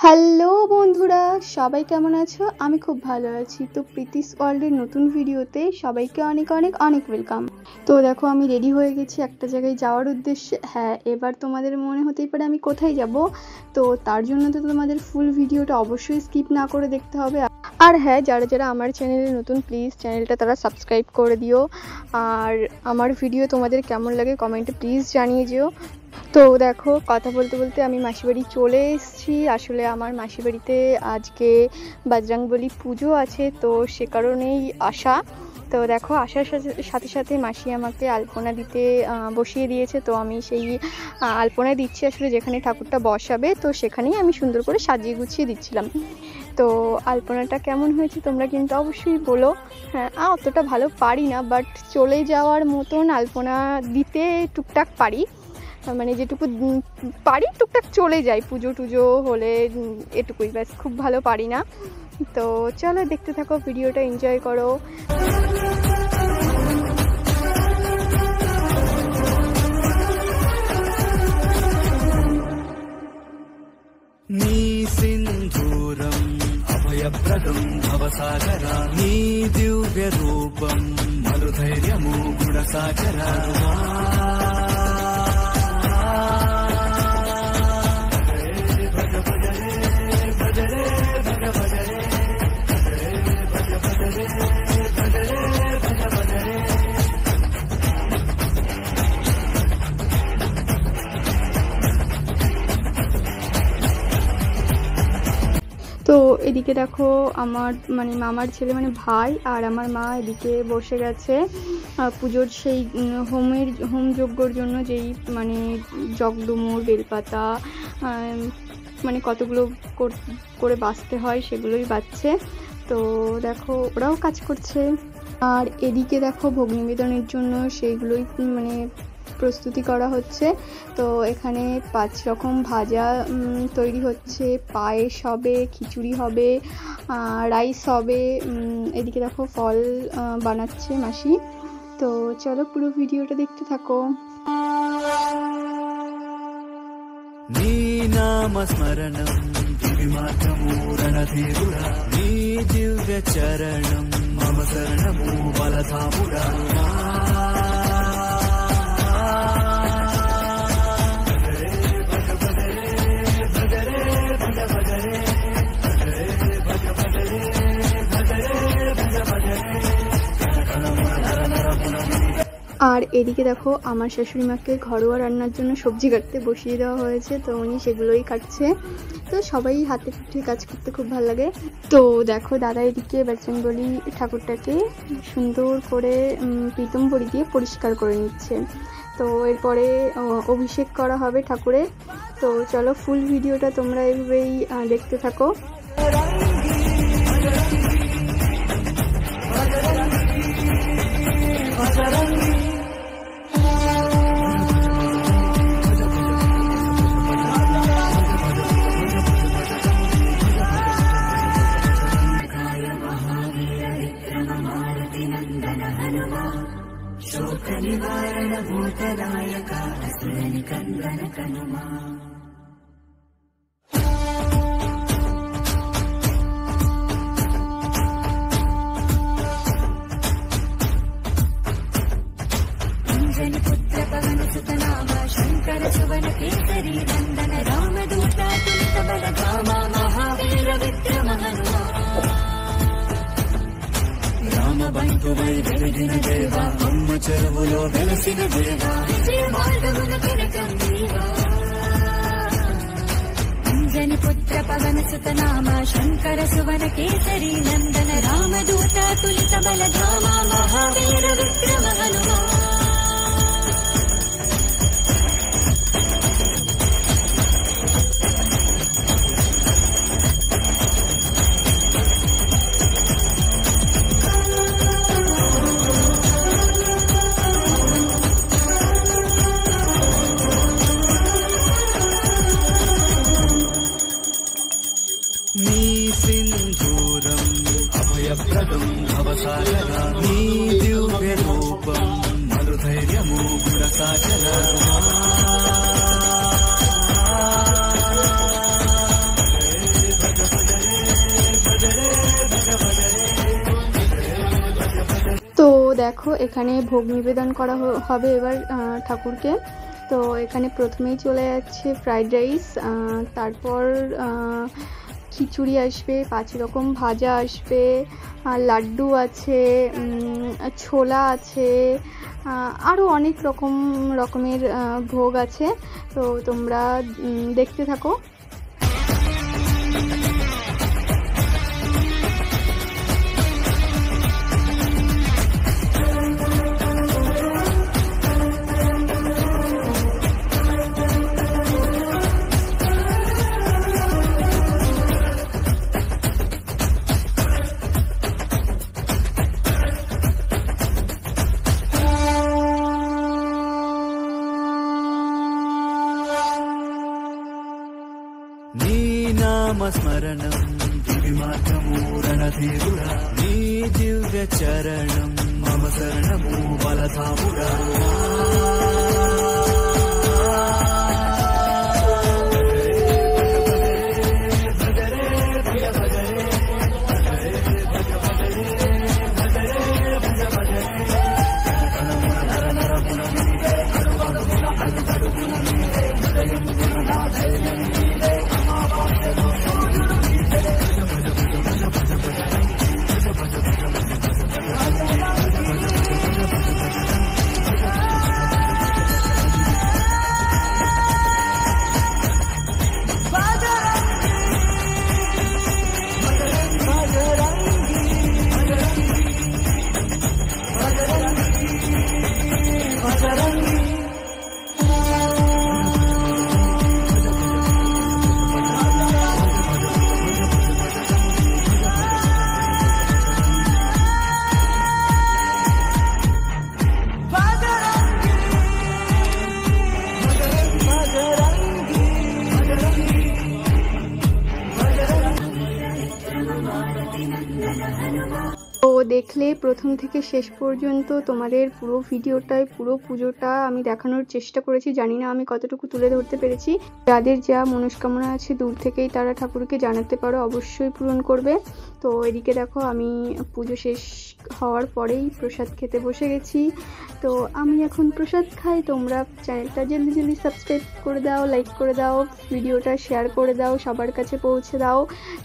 Hello বন্ধুরা, সবাই কেমন আছো? আমি খুব ভালো আছি। তো প্রীতিস ওয়ার্ল্ডের নতুন ভিডিওতে সবাইকে অনেক অনেক অনেক ওয়েলকাম। তো দেখো, আমি রেডি হয়ে গেছি একটা জায়গায় যাওয়ার উদ্দেশ্যে। হ্যাঁ, এবার তোমাদের মনে হতেই পারে আমি কোথায় যাব। তো তার জন্য তো তোমাদের ফুল ভিডিওটা অবশ্যই স্কিপ না করে দেখতে হবে। আর হ্যাঁ, যারা যারা আমার চ্যানেলে নতুন, প্লিজ চ্যানেলটা তারা সাবস্ক্রাইব করে দিও। আর আমার ভিডিও তোমাদের কেমন লাগে কমেন্টে প্লিজ জানিয়ে যেও। তো দেখো, কথা বলতে বলতে আমি মাসিবাড়ি চলে এসেছি। আসলে আমার মাসিবাড়িতে আজকে বজরংবলী পুজো আছে, তো সে কারণেই আসা। তো দেখো, আসার সাথে সাথে মাসি আমাকে আলপনা দিতে বসিয়ে দিয়েছে। তো আমি সেই আলপনা দিচ্ছি আসলে যেখানে ঠাকুরটা বসাবে, তো সেখানেই আমি সুন্দর করে সাজিয়ে গুছিয়ে দিচ্ছিলাম। তো আলপনাটা কেমন হয়েছে তোমরা কিন্তু অবশ্যই বলো। হ্যাঁ, অতটা ভালো পারি না, বাট চলে যাওয়ার মতন আলপনা দিতে টুকটাক পারি। মানে যেটুকু পারি টুকটাক চলে যাই, পুজো টুজো হলে এটুকুই, ব্যাস খুব ভালো পারি না। তো চলো দেখতে থাকো, ভিডিওটা এনজয় করো। नी सिन्धूरम् अभयप्रदम् भवसागरा नी दिव्यरूपम् मरुधैर्यमु गुणसागरा তো এদিকে দেখো, আমার মানে মামার ছেলে মানে ভাই আর আমার মা এদিকে বসে গেছে পুজোর সেই হোম যজ্ঞর জন্য, যেই মানে জগডুমুর বেলপাতা মানে কতগুলো করে বাছতে হয় সেগুলোই বাছছে। তো দেখো, ওরাও কাজ করছে। আর এদিকে দেখো, ভোগ নিবেদনের জন্য সেইগুলোই মানে প্রস্তুতি করা হচ্ছে। তো এখানে 5 রকম ভাজা তৈরি হচ্ছে, পায়েস হবে, খিচুড়ি হবে, রাইস হবে। এদিকে দেখো ফল বানাচ্ছে মাসি। তো চলো পুরো ভিডিওটা দেখতে থাকো। नी नामस्मरणम् दिविमात्रमूरणधीरुरा नी दिव्यचरणम् मम शरणमु बलधामुरा আর এদিকে দেখো, আমার শাশুড়ি মাকে ঘরোয়া রান্নার জন্য সবজি কাটতে বসিয়ে দেওয়া হয়েছে। তো উনি সেগুলোই কাটছে। তো সবাই হাতে পিঠে কাজ করতে খুব ভালো লাগে। তো দেখো, দাদা এদিকে বজরংবলী ঠাকুরটাকে সুন্দর করে পীতম্বরী দিয়ে পরিষ্কার করে নিচ্ছে। তো এরপরে অভিষেক করা হবে ঠাকুরের। তো চলো ফুল ভিডিওটা তোমরা এভাবেই দেখতে থাকো। पुत्र पवन सुतनाम शंकर सुवन केसरी नंदन रामदूता तुलित बलधामा महावीर विक्रम हनुमान राम बंधु वै వెలిగిన దేవా అమ్మ చెరువులో వెలసిన దేవా విజయ మార్గమున తిరగండివా అంజని పుత్ర పవన సుతనామ శంకర సువన కేసరి నందన రామదూత తులిత బలధామా మహావీర విక్రమ హనుమాన్ सिन्धूरम् अभयप्रदम् भवसागरा नी दिव्यरूपम् मरुधैर्यमु गुणसागरा দেখো এখানে ভোগ নিবেদন করা হবে এবার ঠাকুরকে। তো এখানে প্রথমেই চলে যাচ্ছে ফ্রাইড রাইস, তারপর খিচুড়ি আসবে, 5 রকম ভাজা আসবে, লাড্ডু আছে, ছোলা আছে, আরও অনেক রকমের ভোগ আছে। তো তোমরা দেখতে থাকো। నీ నామస్మరణం దివిమార్గము రణధీరుడా, నీ దివ్య చరణం మమ శరణము బలధాముడా. তো দেখলে প্রথম থেকে শেষ পর্যন্ত তোমাদের পুরো ভিডিওটায় পুরো পুজোটা আমি দেখানোর চেষ্টা করেছি। জানি না আমি কতটুকু তুলে ধরতে পেরেছি। যাদের যা মনস্কামনা আছে দূর থেকেই তারা ঠাকুরকে জানাতে পারো, অবশ্যই পূরণ করবে। তো এদিকে দেখো আমি পুজো শেষ হওয়ার পরেই প্রসাদ খেতে বসে গেছি। তো আমি এখন প্রসাদ খাই। তোমরা চ্যানেলটা জলদি সাবস্ক্রাইব করে দাও, লাইক করে দাও, ভিডিওটা শেয়ার করে দাও, সবার কাছে পৌঁছে দাও,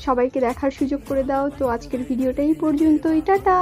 সবাইকে দেখার সুযোগ করে দাও। তো আজকের ভিডিওটা এই পর্যন্তই, টাটা।